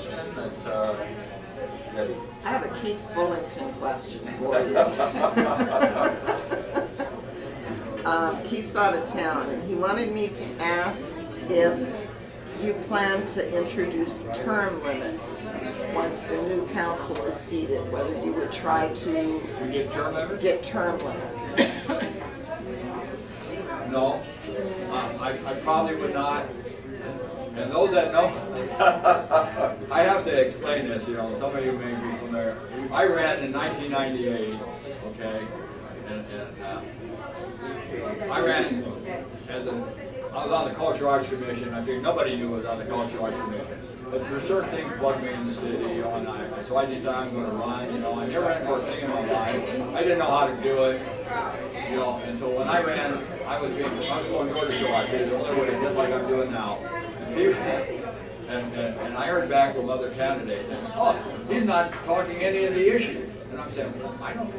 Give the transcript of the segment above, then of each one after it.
question that I have a Keith Bullington question for you. Keith's out of town, and he wanted me to ask if you plan to introduce term limits once the new council is seated, whether you would try to get term limits? Get term limits. No, I probably would not. And those that know, I have to explain this, you know, some of you may be familiar. I ran in 1998, okay, and I ran as I was on the Cultural Arts Commission. I think nobody knew I was on the Cultural Arts Commission. But there were certain things bugged me in the city, you know, and so I decided I'm going to run, you know. I never ran for a thing in my life. I didn't know how to do it, you know, and so when I ran, I was going door to door. I did it the only way, just like I'm doing now. And I heard back from other candidates saying, oh, he's not talking any of the issues. And I'm saying, well, I don't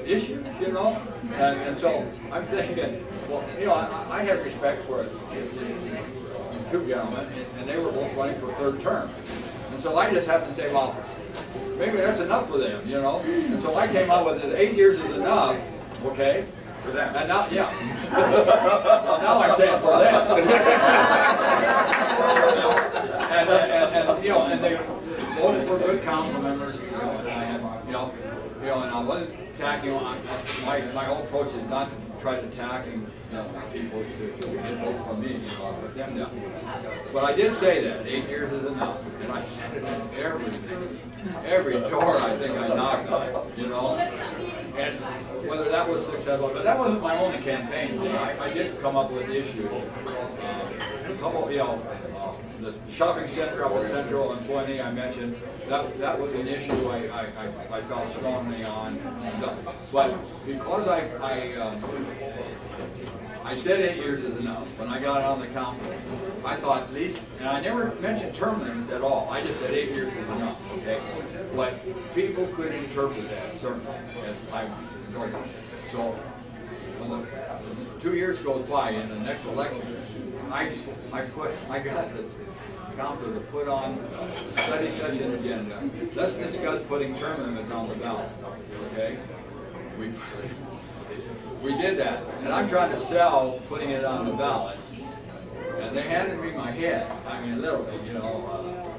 issues, you know? And so I'm thinking, well, you know, I have respect for two gentlemen, and they were both running for third term. And so I just happened to say, well, maybe that's enough for them, you know? And so I came out with it, 8 years is enough, okay? For them. And now, yeah. Well, now I'm saying for them. and you know, and they both were good council members, you know, and I had, you know, and I wasn't attacking, my whole approach is not to try to attacking, you know, people to get vote from me, you know, I put them down. But I did say that 8 years is enough, and I said it every door I think I knocked on, you know, and whether that was successful, but that wasn't my only campaign thing. I did come up with issues. A couple, you know, the shopping center up at Central and Pointe, I mentioned, that was an issue I felt strongly on. But because I said 8 years is enough. When I got on the council, I thought at least, and I never mentioned term limits at all. I just said 8 years is enough, okay? But people could interpret that, certainly, as I enjoyed it. So, when the 2 years goes by in the next election, I got the council to put on a study session agenda. Let's discuss putting term limits on the ballot, okay? We did that, and I'm trying to sell putting it on the ballot. And they handed me my head. I mean, literally, you know,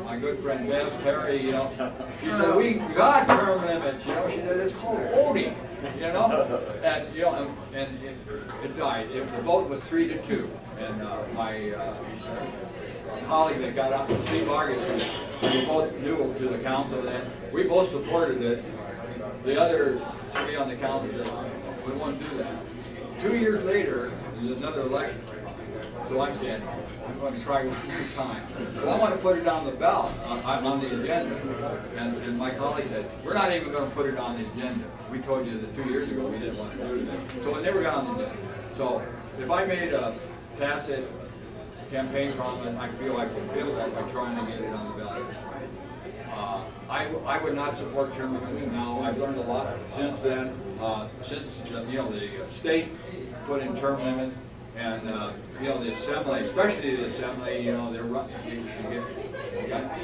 my good friend Bev Perry, you know, she said, we got term limits, you know, she said, it's called voting, you know, and, you know, and it died. The vote was 3-2, and my colleague that got up, Steve Vargas, we both knew to the council then, we both supported it. The other three on the council said, we won't do that. 2 years later, there's another election. So I'm saying, I'm going to try one more time. So I want to put it on the ballot, on the agenda. And my colleague said, we're not even going to put it on the agenda. We told you that 2 years ago we didn't want to do that. So it never got on the agenda. So if I made a tacit campaign promise, I feel I fulfilled that by trying to get it on the ballot. I would not support term limits now. I've learned a lot since then. Since you know, the state put in term limits, and you know, the assembly, especially the assembly, you know, you got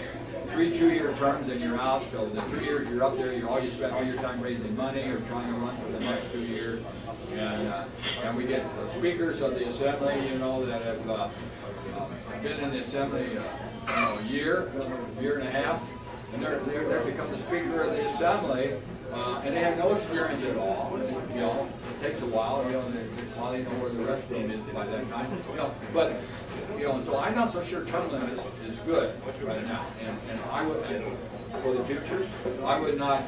3 2-year terms and you're out. So the 2 years you're up there, you spend all your time raising money or trying to run for the next 2 years. And we get speakers of the assembly, you know, that have been in the assembly a year and a half. And they're become the speaker of the assembly, and they have no experience at all. You know, it takes a while. You know, they probably know where the rest of them is by that time. You know, but you know, so I'm not so sure term limits is good right now. And I would, for the future, I would not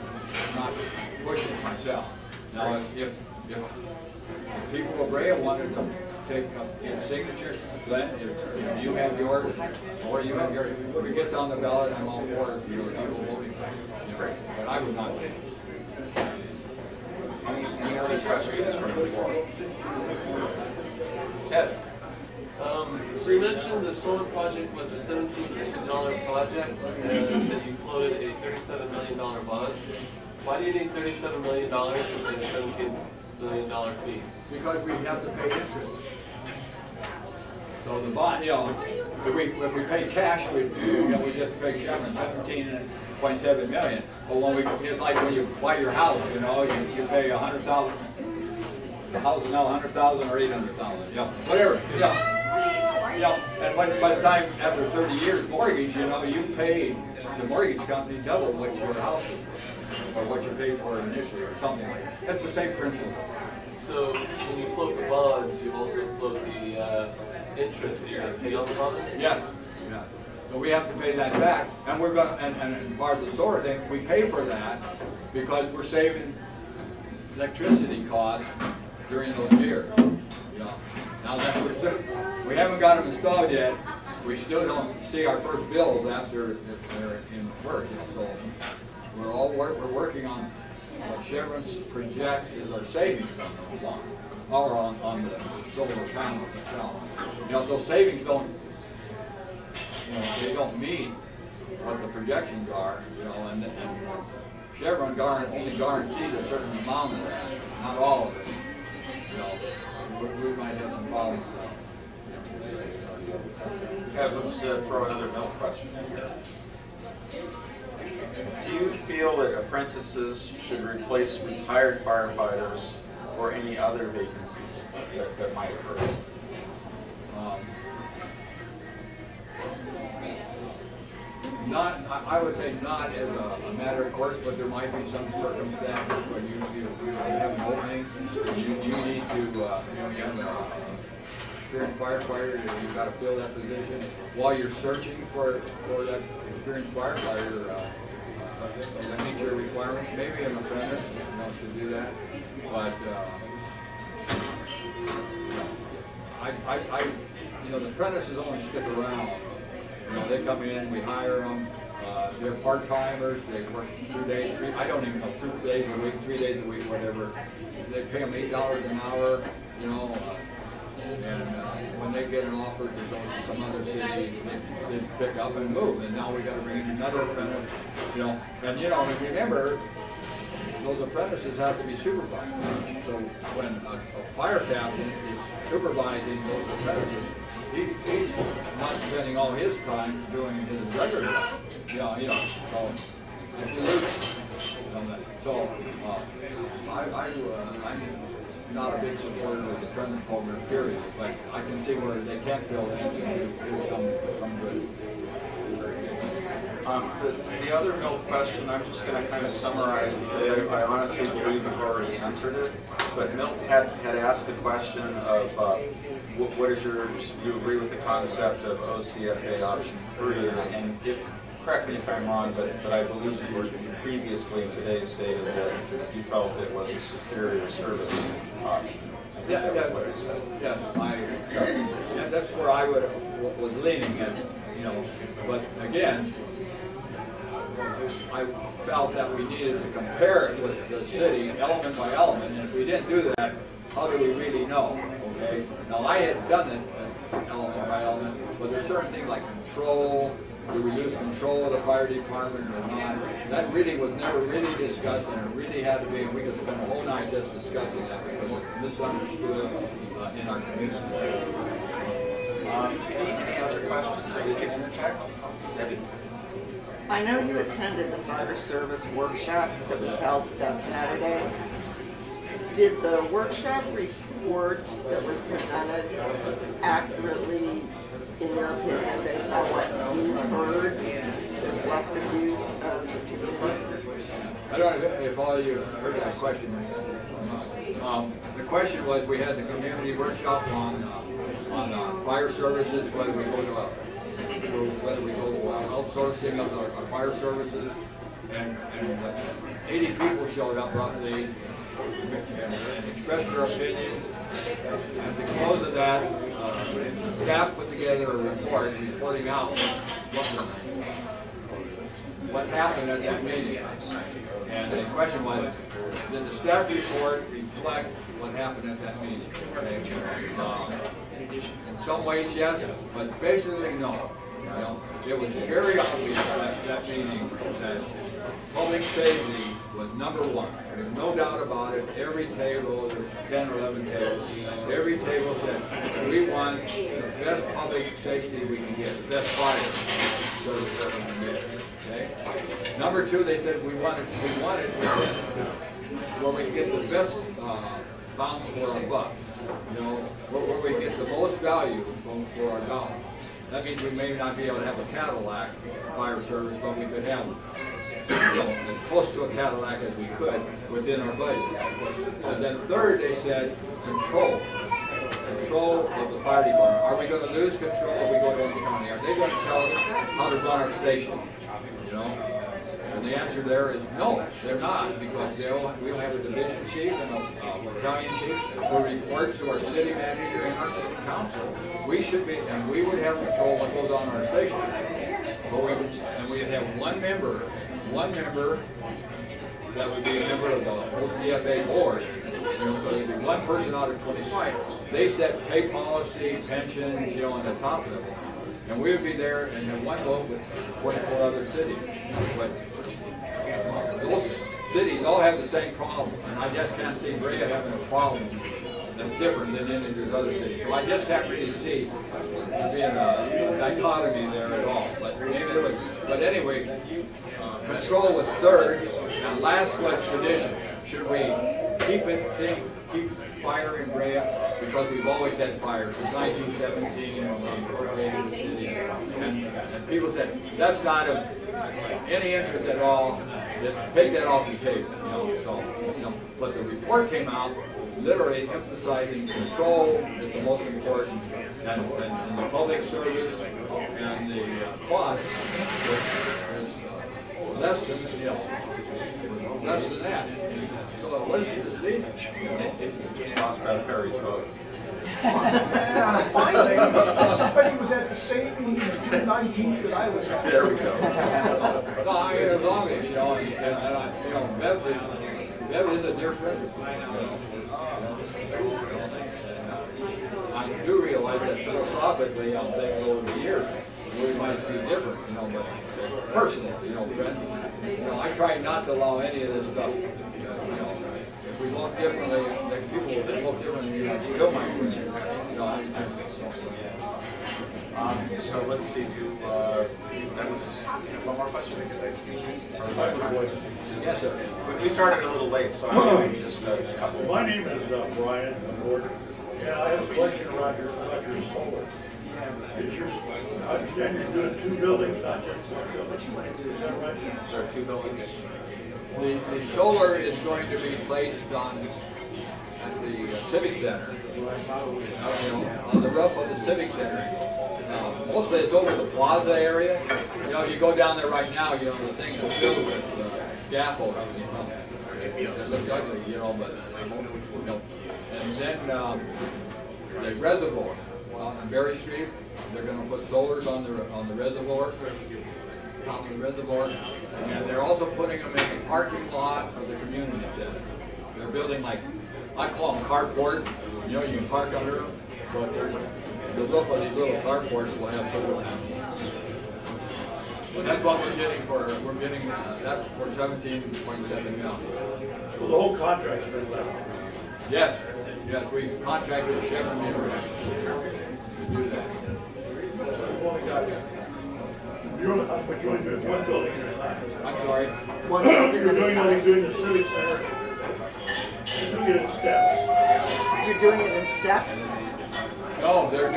push it myself. Now, if people of Brea wanted to take a signature, Glenn, if you have yours, or you have yours, if it gets on the ballot, I'm all for it, you know, people voting. You know, but I would not take it. Any other questions from the floor? Ted? So you mentioned the solar project was a $17 million project, and that you floated a $37 million bond. Why do you need $37 million to pay a $17 million fee? Because we have to pay interest. So the bond, you know, if we pay cash, we just pay Chevron 17.7 million. But when it's like when you buy your house, you pay 100,000. The house is now 100,000 or 800,000. Whatever. And by the time after 30 years mortgage, you paid the mortgage company double what your house is, or what you paid for it initially, or something like that. That's the same principle. So when you float the bonds, you also float the interest that you're going to pay on the bond? Yes. Yeah. So we have to pay that back, and we're going. And as far as the solar thing, we pay for that because we're saving electricity costs during those years. Now that we haven't got them installed yet. We still don't see our first bills after they're in work. So we're working on what Chevron projects is our savings on the bond, or on the solar panel itself. So savings don't, they don't meet what the projections are. And Chevron only guarantees a certain amount of that, not all of it. We might have some problems. Okay, let's throw another Milt question in here. Do you feel that apprentices should replace retired firefighters or any other vacancies that might occur? I would say not as a matter of course, but there might be some circumstances where you have an opening. You need to, you have an experienced firefighter, you've got to fill that position. While you're searching for that experienced firefighter, that meets your requirements. Maybe an apprentice should do that, but the apprentices only stick around. They come in, we hire them. They're part-timers. They work 2 days, I don't even know, 2 days a week, 3 days a week, whatever. They pay them $8 an hour, and when they get an offer to go to some other city, they pick up and move. And now we got to bring in another apprentice, And remember, those apprentices have to be supervised. So when a fire captain is supervising those apprentices, he's not spending all his time doing his regular job. So I'm not a big supporter of the apprentice program, period, but I can see where they can't fill in and do some good. The other Milt question, I'm just going to kind of summarize because I honestly believe you've already answered it. But Milt had asked the question of what is do you agree with the concept of OCFA option 3? And correct me if I'm wrong, but I believe you previously in today's stated that you felt it was a superior service option. I think that was what I said. Yeah, that's where I was leaning at, But again, I felt that we needed to compare it with the city element by element, and if we didn't do that, how do we really know? Okay. Now I had done it element by element, but there's certain things like control. Do we lose control of the fire department or not? That really was never really discussed, and it really had to be. And we could spend a whole night just discussing that because it's misunderstood in our community. Any other questions that we can interject? Debbie? I know you attended the fire service workshop that was held that Saturday. Did the workshop report that was presented accurately, in your opinion, based on what you heard, reflect the views of the community? I don't know if all of you heard that question. The question was, we had the community workshop on fire services, whether we go outsourcing of our fire services, and 80 people showed up roughly and expressed their opinions. At the close of that, staff put together a report reporting out what happened at that meeting. And the question was, did the staff report reflect what happened at that meeting? In some ways, yes, but basically, no. It was very obvious at that meeting that public safety was number one. There's no doubt about it. Every table, there's 10 or 11 tables, every table said, we want the best public safety we can get, the best fire service we can get. Okay? Number two, they said we wanted where we can get the best bounce for our buck. You know, where we get the most value for our dollar. That means we may not be able to have a Cadillac fire service, but we could have as close to a Cadillac as we could within our budget. And then third, they said control. Control of the fire department. Are we going to lose control if we go to Orange County? Are they going to tell us how to run our station? You know? And the answer there is no, they're not, because we'll have a division chief and a battalion chief who report to our city manager and our city council. We should be, and we would have control of what goes on in our station. But we'd have one member that would be a member of the OCFA board. You know, so there'd be one person out of 25. They set pay policy, pensions, you know, on the top level. And we would be there and have one vote with 24 other cities. But those cities all have the same problem, and I just can't see Brea having a problem that's different than any of those other cities. So I just can't really see there being a dichotomy there at all. But anyway, control was third, and last was tradition. Should we keep fire in Brea? Because we've always had fire since 1917 when we incorporated the city. And people said, that's not of any interest at all. Just take that off the table. You know, so, you know, but the report came out literally emphasizing control is the most important, and the public service and the cost was less than, you know, it was less than that. So it wasn't misleading. It just lost by Perry's vote. Finally, somebody was at the same meeting on June 19th that I was at. There we go. No, I mean, as long as, you know, and you know, Bev is a dear friend of mine. I do realize that philosophically, on things over the years, we might be different, you know, but personally, you know, friend. You know, I try not to allow any of this stuff. You know, if we look differently, then people will look differently. You know, still my friend. You know, so let's see. That was one more question. yes, sir. We started a little late, so just a couple. My name is Brian Gordon, and I have a question about your solar. I understand you're doing 2 buildings, not just 1 building. Is that right? There are 2 buildings. The solar is going to be placed at the Civic Center, you know, on the roof of the Civic Center. Mostly it's over the plaza area. You know, you go down there right now, you know, the thing is filled with scaffolding, you know. It looks ugly, you know, but, you know. And then the reservoir on Berry Street, they're going to put solars on the reservoir, top of the reservoir, and they're also putting them in the parking lot of the community center. They're building, like, I call them carports. You know, you can park under them, but the roof of these little carports will have solar panels. So that's what we're getting that's for $17.7 million. So the whole contract's been left. Yes, we've contracted with Chevron International to do that. You've only got, you're only doing 1 building at a time. I'm sorry. One building You're at a time. doing the Civic Center. You're doing it in steps. You're doing it in steps? No, they're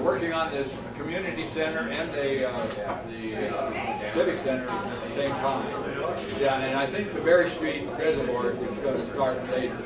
working on this community center and the Civic Center at the same time. Yeah, and I think the Berry Street Reservoir is going to start later.